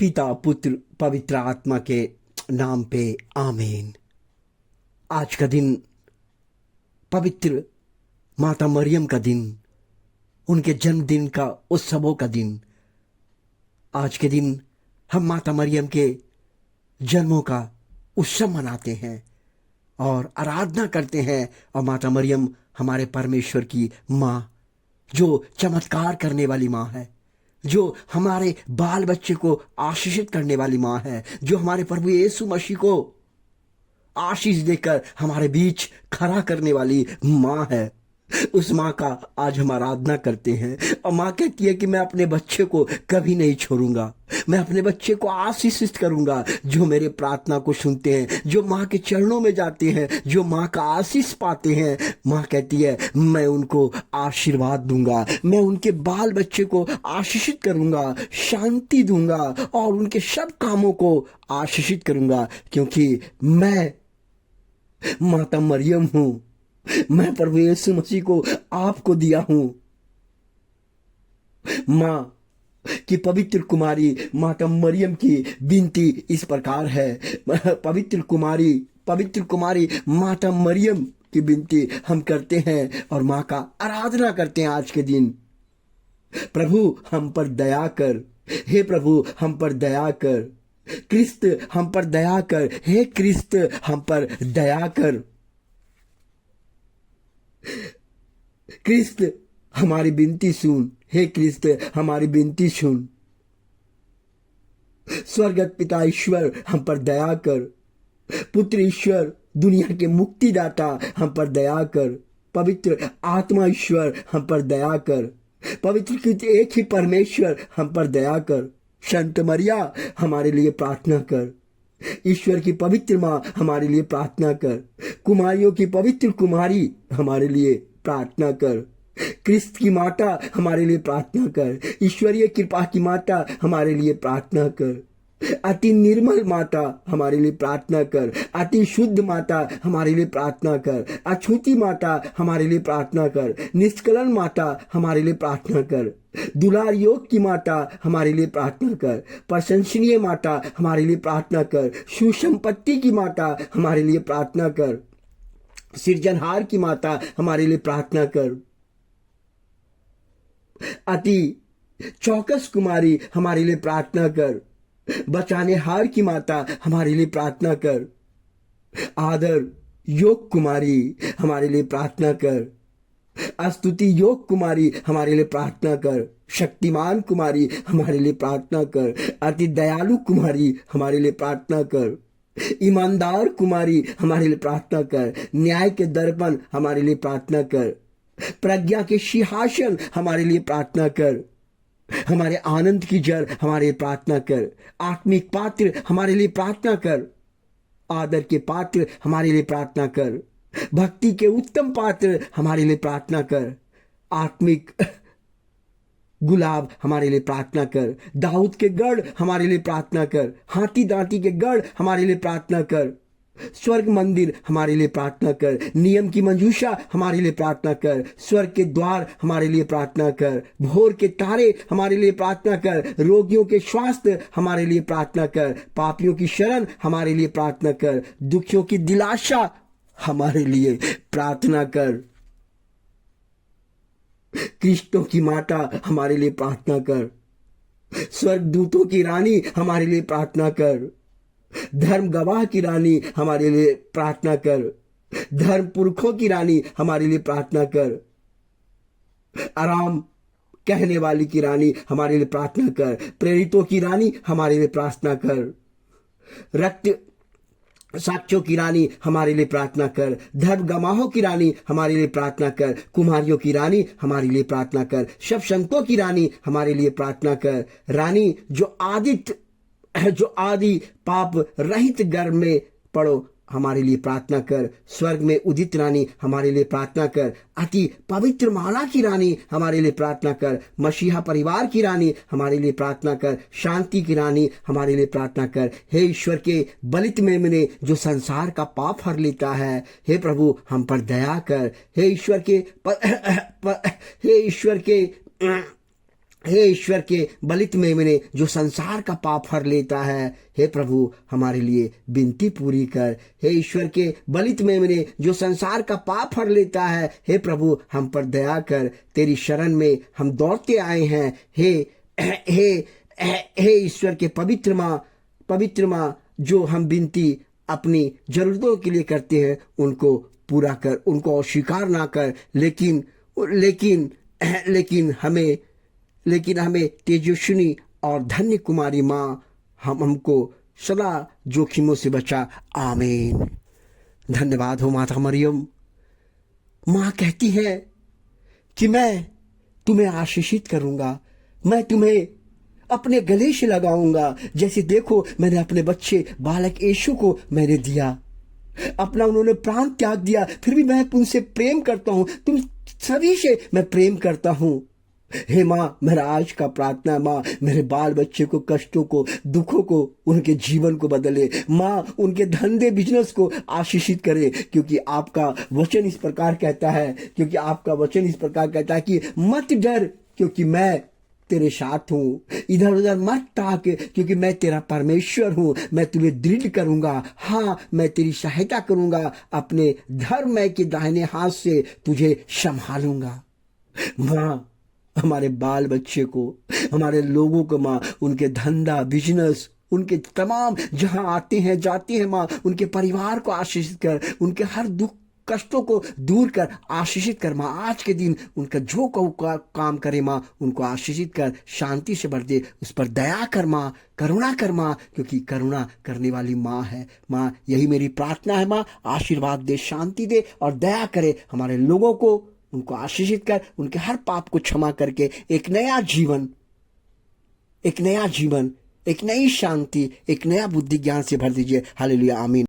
पिता पुत्र पवित्र आत्मा के नाम पे आमीन। आज का दिन पवित्र माता मरियम का दिन, उनके जन्मदिन का उत्सवों का दिन। आज के दिन हम माता मरियम के जन्मों का उत्सव मनाते हैं और आराधना करते हैं। और माता मरियम हमारे परमेश्वर की माँ, जो चमत्कार करने वाली माँ है, जो हमारे बाल बच्चे को आशीषित करने वाली माँ है, जो हमारे प्रभु यीशु मसीह को आशीष देकर हमारे बीच खड़ा करने वाली माँ है। उस माँ का आज हम आराधना करते हैं। और माँ कहती है कि मैं अपने बच्चे को कभी नहीं छोड़ूंगा, मैं अपने बच्चे को आशीषित करूंगा। जो मेरे प्रार्थना को सुनते हैं, जो माँ के चरणों में जाते हैं, जो माँ का आशीष पाते हैं, माँ कहती है मैं उनको आशीर्वाद दूंगा, मैं उनके बाल बच्चे को आशीषित करूंगा, शांति दूंगा और उनके सब कामों को आशीषित करूंगा, क्योंकि मैं माता मरियम हूं। मैं प्रभु यीशु मसीह को आपको दिया हूं। माँ की पवित्र कुमारी माता मरियम की विनती इस प्रकार है। पवित्र कुमारी माता मरियम की विनती हम करते हैं और माँ का आराधना करते हैं आज के दिन। प्रभु हम पर दया कर, हे प्रभु हम पर दया कर। क्रिस्त हम पर दया कर, हे क्रिस्त हम पर दया कर। क्रिस्त हमारी विनती सुन, हे क्रिस्त हमारी विनती सुन। स्वर्गत पिता ईश्वर हम पर दया कर। पुत्र ईश्वर दुनिया के मुक्तिदाता हम पर दया कर। पवित्र आत्मा ईश्वर हम पर दया कर। पवित्र एक ही परमेश्वर हम पर दया कर। संत मरिया हमारे लिए प्रार्थना कर। ईश्वर की पवित्र माँ हमारे लिए प्रार्थना कर। कुमारियों की पवित्र कुमारी हमारे लिए प्रार्थना कर। क्रिस्त की माता हमारे लिए प्रार्थना कर। ईश्वरीय कृपा की माता हमारे लिए प्रार्थना कर। अति निर्मल माता हमारे लिए प्रार्थना कर। अति शुद्ध माता हमारे लिए प्रार्थना कर। अछूती माता हमारे लिए प्रार्थना कर। निष्कलन माता हमारे लिए प्रार्थना कर। दुलार योग की माता हमारे लिए प्रार्थना कर। प्रशंसनीय माता हमारे लिए प्रार्थना कर। सुसंपत्ति की माता हमारे लिए प्रार्थना कर। सृजनहार की माता हमारे लिए प्रार्थना कर। अति चौकस कुमारी हमारे लिए प्रार्थना कर। बचाने हार की माता हमारे लिए प्रार्थना कर। आदर योग कुमारी हमारे लिए प्रार्थना कर। स्तुति योग कुमारी हमारे लिए प्रार्थना कर। शक्तिमान कुमारी हमारे लिए प्रार्थना कर। अति दयालु कुमारी हमारे लिए प्रार्थना कर। ईमानदार कुमारी हमारे लिए प्रार्थना कर। न्याय के दर्पण हमारे लिए प्रार्थना कर। प्रज्ञा के सिंहासन हमारे लिए प्रार्थना कर। हमारे आनंद की जड़ हमारे लिए प्रार्थना कर। आत्मिक पात्र हमारे लिए प्रार्थना कर। आदर के पात्र हमारे लिए प्रार्थना कर। भक्ति के उत्तम पात्र हमारे लिए प्रार्थना कर। आत्मिक गुलाब हमारे लिए प्रार्थना कर। दाऊद के गढ़ हमारे लिए प्रार्थना कर। हाथी दांती के गढ़ हमारे लिए प्रार्थना कर। स्वर्ग मंदिर हमारे लिए प्रार्थना कर। नियम की मंजूषा हमारे लिए प्रार्थना कर। स्वर्ग के द्वार हमारे लिए प्रार्थना कर। भोर के तारे हमारे लिए प्रार्थना कर। रोगियों के स्वास्थ्य हमारे लिए प्रार्थना कर। पापियों की शरण हमारे लिए प्रार्थना कर। दुखियों की दिलासा हमारे लिए प्रार्थना कर। क्रिस्टों की माता हमारे लिए प्रार्थना कर। स्वर्ग दूतों की रानी हमारे लिए प्रार्थना कर। धर्म गवाह की रानी हमारे लिए प्रार्थना कर। धर्म पुरखों की रानी हमारे लिए प्रार्थना कर। आराम कहने वाली की रानी हमारे लिए प्रार्थना कर। प्रेरितों की रानी हमारे लिए प्रार्थना कर। रक्त साक्षियों की रानी हमारे लिए प्रार्थना कर। धर्म गवाहों की रानी हमारे लिए प्रार्थना कर। कुमारियों की रानी हमारे लिए प्रार्थना कर। सब संतों की रानी हमारे लिए प्रार्थना कर। रानी जो आदि पाप रहित गर्भ में पड़ो हमारे लिए प्रार्थना कर। स्वर्ग में उदित रानी हमारे लिए प्रार्थना कर। अति पवित्र माला की रानी हमारे लिए प्रार्थना कर। मसीहा परिवार की रानी हमारे लिए प्रार्थना कर। शांति की रानी हमारे लिए प्रार्थना कर। हे ईश्वर के बलित मेमने जो संसार का पाप हर लेता है, हे प्रभु हम पर दया कर। हे ईश्वर के हे ईश्वर के बलित मेमने जो संसार का पाप हर लेता है, हे प्रभु हमारे लिए विनती पूरी कर। हे ईश्वर के बलित मेमने जो संसार का पाप हर लेता है, हे प्रभु हम पर दया कर। तेरी शरण में हम दौड़ते आए हैं। हे हे हे ईश्वर के पवित्र माँ जो हम विनती अपनी जरूरतों के लिए करते हैं, उनको पूरा कर, उनको अस्वीकार ना कर। लेकिन लेकिन लेकिन हमें तेजस्विनी और धन्य कुमारी माँ हमको सदा जोखिमों से बचा। आमीन। धन्यवाद हो माता मरियम। माँ कहती है कि मैं तुम्हें आशीषित करूंगा, मैं तुम्हें अपने गले से लगाऊंगा। जैसे देखो मैंने अपने बच्चे बालक यीशु को मैंने दिया, अपना उन्होंने प्राण त्याग दिया, फिर भी मैं तुमसे प्रेम करता हूं, तुम सभी से मैं प्रेम करता हूं। हे माँ, मेरा आज का प्रार्थना माँ, मेरे बाल बच्चे को, कष्टों को, दुखों को, उनके जीवन को बदले माँ, उनके धंधे बिजनेस को आशीषित करे। क्योंकि आपका वचन इस प्रकार कहता है कि मत डर क्योंकि मैं तेरे साथ हूं, इधर उधर मत ताक क्योंकि मैं तेरा परमेश्वर हूं, मैं तुम्हें दृढ़ करूंगा, हाँ मैं तेरी सहायता करूंगा, अपने धर्म के दाहिने हाथ से तुझे संभालूंगा। माँ, हमारे बाल बच्चे को, हमारे लोगों को माँ, उनके धंधा बिजनेस, उनके तमाम जहां आते हैं जाते हैं माँ, उनके परिवार को आशीषित कर, उनके हर दुख कष्टों को दूर कर, आशीषित कर माँ। आज के दिन उनका जो काम करे माँ, उनको आशीषित कर, शांति से भर दे, उस पर दया कर माँ, करुणा कर माँ, क्योंकि करुणा करने वाली माँ है माँ। यही मेरी प्रार्थना है माँ, आशीर्वाद दे, शांति दे और दया करे हमारे लोगों को, उनको आशीषित कर, उनके हर पाप को क्षमा करके एक नया जीवन, एक नई शांति, एक नया बुद्धि ज्ञान से भर दीजिए। हालेलुया, आमीन।